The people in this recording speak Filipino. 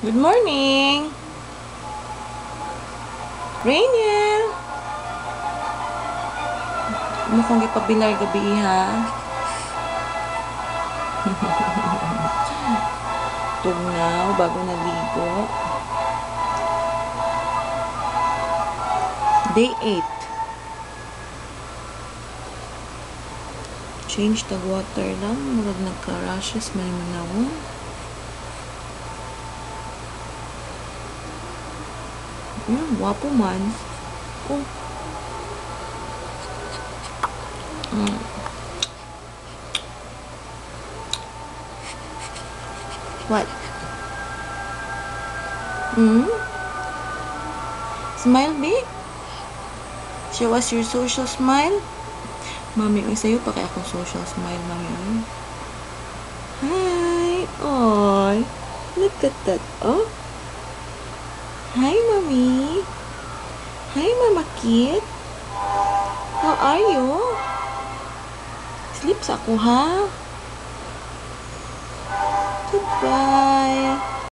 Good morning! Rainiel! Mukhang ipabilar gabi ha. Tugnaw, bago naligo. Day 8. Change the water lang. Murag nagka-rashes may manawon. Wapo man. Oh. What? Smile, babe? Show us your social smile. Mami, sa'yo pa kaya akong social smile, mami. Hi! Oy! Look at that. Oh! Hi, mommy. Hi, Mama Kit. How are you? Sleep sa ako, ha? Goodbye.